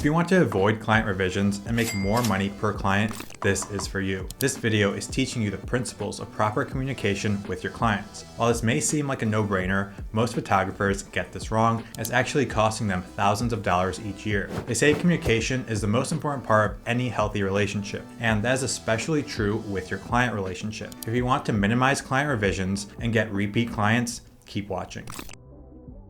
you want to avoid client revisions and make more money per client, this is for you. This video is teaching you the principles of proper communication with your clients. While this may seem like a no-brainer, most photographers get this wrong. It's actually costing them thousands of dollars each year. They say communication is the most important part of any healthy relationship, and that is especially true with your client relationship. If you want to minimize client revisions and get repeat clients, keep watching.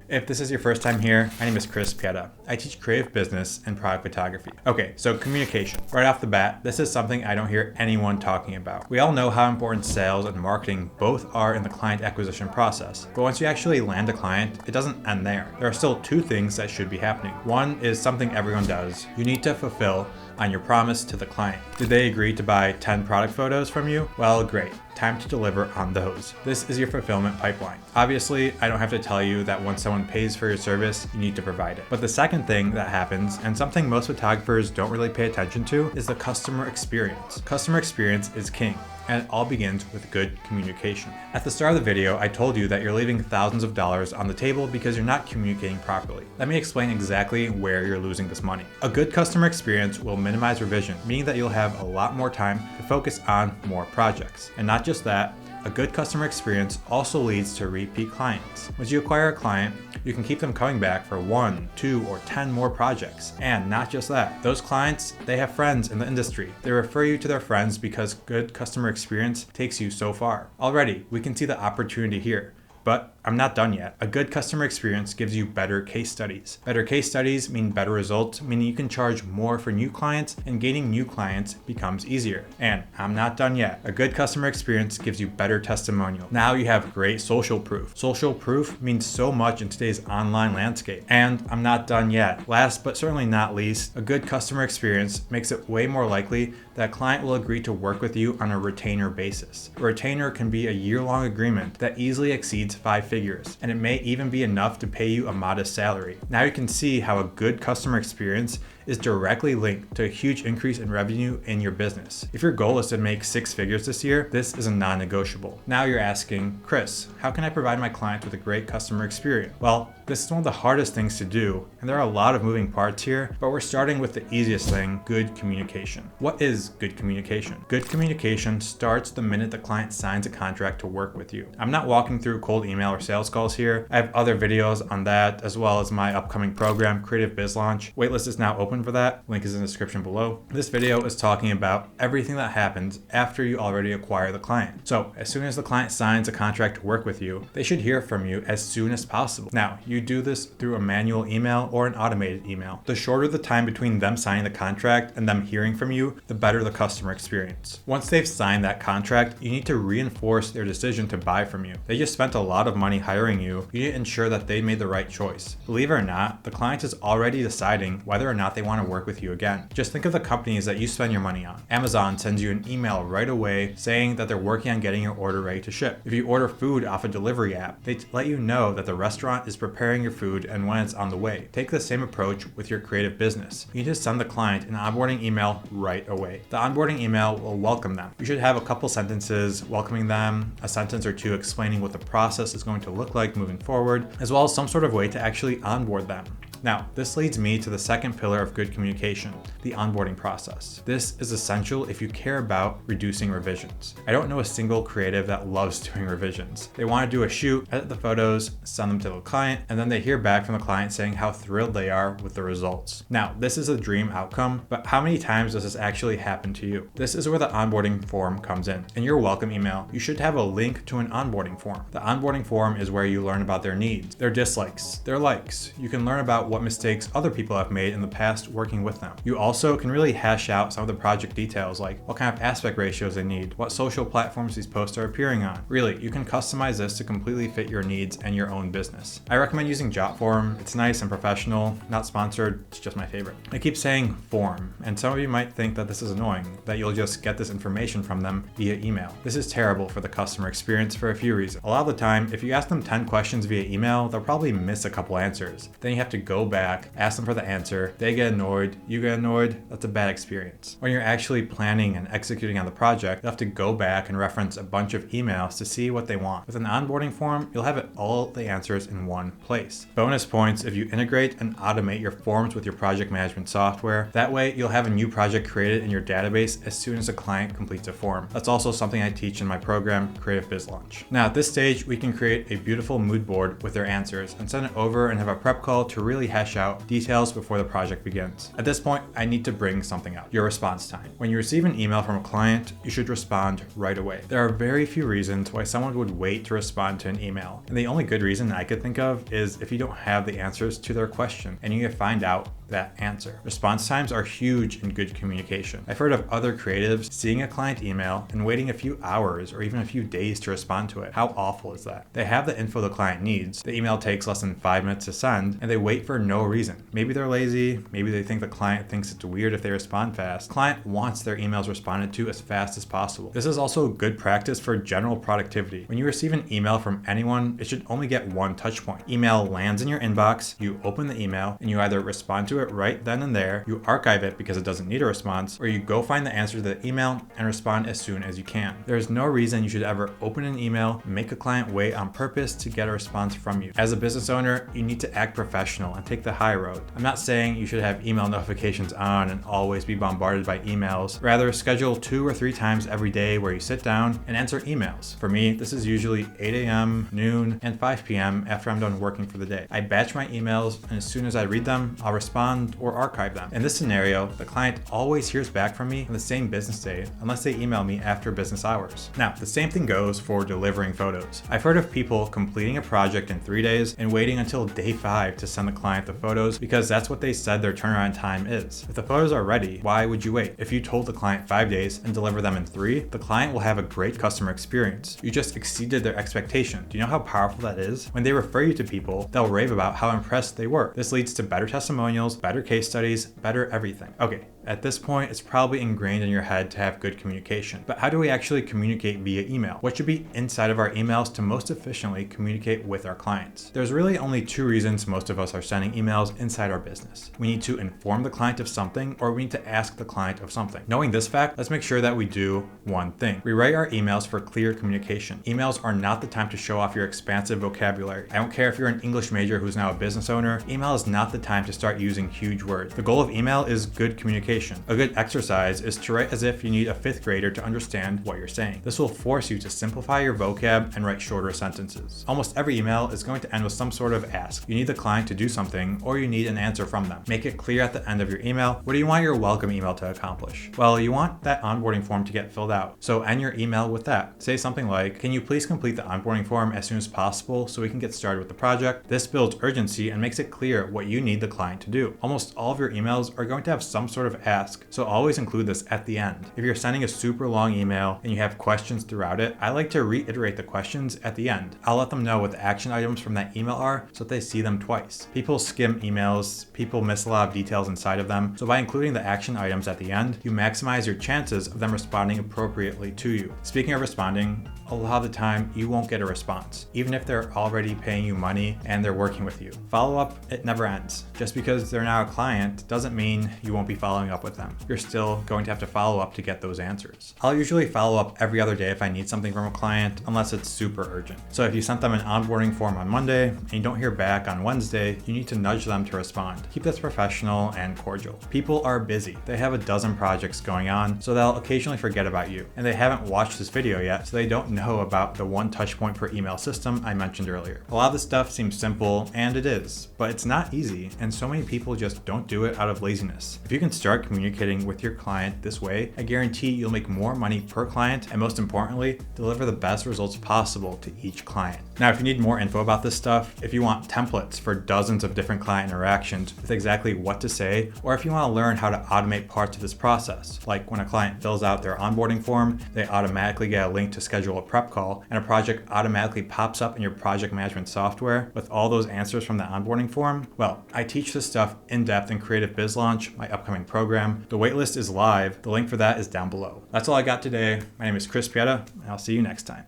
If this is your first time here, my name is Chris Pieta. I teach creative business and product photography. Okay, so communication. Right off the bat, this is something I don't hear anyone talking about. We all know how important sales and marketing both are in the client acquisition process. But once you actually land a client, it doesn't end there. There are still two things that should be happening. One is something everyone does. You need to fulfill on your promise to the client. Did they agree to buy 10 product photos from you? Well, great. Time to deliver on those. This is your fulfillment pipeline. Obviously, I don't have to tell you that once someone pays for your service, you need to provide it. But the second thing that happens, and something most photographers don't really pay attention to, is the customer experience. Customer experience is king, and it all begins with good communication. At the start of the video, I told you that you're leaving thousands of dollars on the table because you're not communicating properly. Let me explain exactly where you're losing this money. A good customer experience will minimize revision, meaning that you'll have a lot more time to focus on more projects. And not just that, a good customer experience also leads to repeat clients. Once you acquire a client, you can keep them coming back for 1, 2, or 10 more projects. And not just that, those clients, they have friends in the industry. They refer you to their friends because good customer experience takes you so far. Already, we can see the opportunity here. But I'm not done yet. A good customer experience gives you better case studies. Better case studies mean better results, meaning you can charge more for new clients, and gaining new clients becomes easier. And I'm not done yet. A good customer experience gives you better testimonial. Now you have great social proof. Social proof means so much in today's online landscape. And I'm not done yet. Last but certainly not least, a good customer experience makes it way more likely that a client will agree to work with you on a retainer basis. A retainer can be a year-long agreement that easily exceeds 5 figures, and it may even be enough to pay you a modest salary. Now you can see how a good customer experience is directly linked to a huge increase in revenue in your business. If your goal is to make 6 figures this year, this is a non-negotiable. Now you're asking, Chris, how can I provide my clients with a great customer experience? Well, this is one of the hardest things to do, and there are a lot of moving parts here, but we're starting with the easiest thing, good communication. What is good communication? Good communication starts the minute the client signs a contract to work with you. I'm not walking through cold email or sales calls here. I have other videos on that, as well as my upcoming program, Creative Biz Launch. Waitlist is now open for that. Link is in the description below. This video is talking about everything that happens after you already acquire the client. So as soon as the client signs a contract to work with you, they should hear from you as soon as possible. Now, you do this through a manual email or an automated email. The shorter the time between them signing the contract and them hearing from you, the better the customer experience. Once they've signed that contract, you need to reinforce their decision to buy from you. They just spent a lot of money hiring you. You need to ensure that they made the right choice. Believe it or not, the client is already deciding whether or not they want to work with you again. Just think of the companies that you spend your money on. Amazon sends you an email right away saying that they're working on getting your order ready to ship. If you order food off a delivery app, they let you know that the restaurant is preparing your food and when it's on the way. Take the same approach with your creative business. You need to send the client an onboarding email right away. The onboarding email will welcome them. You should have a couple sentences welcoming them, a sentence or two explaining what the process is going to look like moving forward, as well as some sort of way to actually onboard them. Now, this leads me to the second pillar of good communication, the onboarding process. This is essential if you care about reducing revisions. I don't know a single creative that loves doing revisions. They want to do a shoot, edit the photos, send them to the client, and then they hear back from the client saying how thrilled they are with the results. Now, this is a dream outcome, but how many times does this actually happen to you? This is where the onboarding form comes in. In your welcome email, you should have a link to an onboarding form. The onboarding form is where you learn about their needs, their dislikes, their likes. You can learn about what mistakes other people have made in the past working with them. You also can really hash out some of the project details, like what kind of aspect ratios they need, what social platforms these posts are appearing on. Really, you can customize this to completely fit your needs and your own business. I recommend using Jotform. It's nice and professional, not sponsored, it's just my favorite. I keep saying form, and some of you might think that this is annoying, that you'll just get this information from them via email. This is terrible for the customer experience for a few reasons. A lot of the time, if you ask them 10 questions via email, they'll probably miss a couple answers. Then you have to go go back, ask them for the answer, they get annoyed, you get annoyed, that's a bad experience. When you're actually planning and executing on the project, you'll have to go back and reference a bunch of emails to see what they want. With an onboarding form, you'll have all the answers in one place. Bonus points if you integrate and automate your forms with your project management software. That way, you'll have a new project created in your database as soon as a client completes a form. That's also something I teach in my program, Creative Biz Launch. Now at this stage, we can create a beautiful mood board with their answers and send it over and have a prep call to really hash out details before the project begins. At this point, I need to bring something up: your response time. When you receive an email from a client, you should respond right away. There are very few reasons why someone would wait to respond to an email, and the only good reason I could think of is if you don't have the answers to their question and you find out that answer. Response times are huge in good communication. I've heard of other creatives seeing a client email and waiting a few hours or even a few days to respond to it. How awful is that? They have the info the client needs. The email takes less than 5 minutes to send and they wait for no reason. Maybe they're lazy. Maybe they think the client thinks it's weird if they respond fast. The client wants their emails responded to as fast as possible. This is also good practice for general productivity. When you receive an email from anyone, it should only get one touch point. Email lands in your inbox, you open the email, and you either respond to it right then and there, you archive it because it doesn't need a response, or you go find the answer to the email and respond as soon as you can. There is no reason you should ever open an email, make a client wait on purpose to get a response from you. As a business owner, you need to act professional and take the high road. I'm not saying you should have email notifications on and always be bombarded by emails. Rather, schedule 2 or 3 times every day where you sit down and answer emails. For me, this is usually 8 a.m., noon, and 5 p.m. after I'm done working for the day. I batch my emails, and as soon as I read them, I'll respond or archive them. In this scenario, the client always hears back from me on the same business day unless they email me after business hours. Now, the same thing goes for delivering photos. I've heard of people completing a project in 3 days and waiting until day 5 to send the client the photos because that's what they said their turnaround time is. If the photos are ready, why would you wait? If you told the client 5 days and deliver them in 3, the client will have a great customer experience. You just exceeded their expectation. Do you know how powerful that is? When they refer you to people, they'll rave about how impressed they were. This leads to better testimonials, better case studies, better everything. Okay, at this point, it's probably ingrained in your head to have good communication. But how do we actually communicate via email? What should be inside of our emails to most efficiently communicate with our clients? There's really only 2 reasons most of us are sending emails inside our business. We need to inform the client of something, or we need to ask the client of something. Knowing this fact, let's make sure that we do one thing. We write our emails for clear communication. Emails are not the time to show off your expansive vocabulary. I don't care if you're an English major who's now a business owner, email is not the time to start using huge words. The goal of email is good communication. A good exercise is to write as if you need a 5th grader to understand what you're saying. This will force you to simplify your vocab and write shorter sentences. Almost every email is going to end with some sort of ask. You need the client to do something, or you need an answer from them. Make it clear at the end of your email, what do you want your welcome email to accomplish? Well, you want that onboarding form to get filled out. So end your email with that. Say something like, can you please complete the onboarding form as soon as possible so we can get started with the project? This builds urgency and makes it clear what you need the client to do. Almost all of your emails are going to have some sort of ask, so always include this at the end. If you're sending a super long email and you have questions throughout it, I like to reiterate the questions at the end. I'll let them know what the action items from that email are so that they see them twice. People skim emails, people miss a lot of details inside of them, so by including the action items at the end, you maximize your chances of them responding appropriately to you. Speaking of responding, a lot of the time you won't get a response, even if they're already paying you money and they're working with you. Follow up, it never ends. Just because they're now a client doesn't mean you won't be following up with them. You're still going to have to follow up to get those answers. I'll usually follow up every other day if I need something from a client, unless it's super urgent. So if you sent them an onboarding form on Monday and you don't hear back on Wednesday, you need to nudge them to respond. Keep this professional and cordial. People are busy. They have a dozen projects going on, so they'll occasionally forget about you. And they haven't watched this video yet, so they don't know about the one touch point per email system I mentioned earlier. A lot of this stuff seems simple, and it is, but it's not easy, and so many people just don't do it out of laziness. If you can start communicating with your client this way, I guarantee you'll make more money per client, and most importantly, deliver the best results possible to each client. Now, if you need more info about this stuff, if you want templates for dozens of different client interactions with exactly what to say, or if you want to learn how to automate parts of this process, like when a client fills out their onboarding form, they automatically get a link to schedule a prep call, and a project automatically pops up in your project management software with all those answers from the onboarding form, well, I teach this stuff in depth in Creative Biz Launch, my upcoming program. The waitlist is live. The link for that is down below. That's all I got today. My name is Chris Pieta, and I'll see you next time.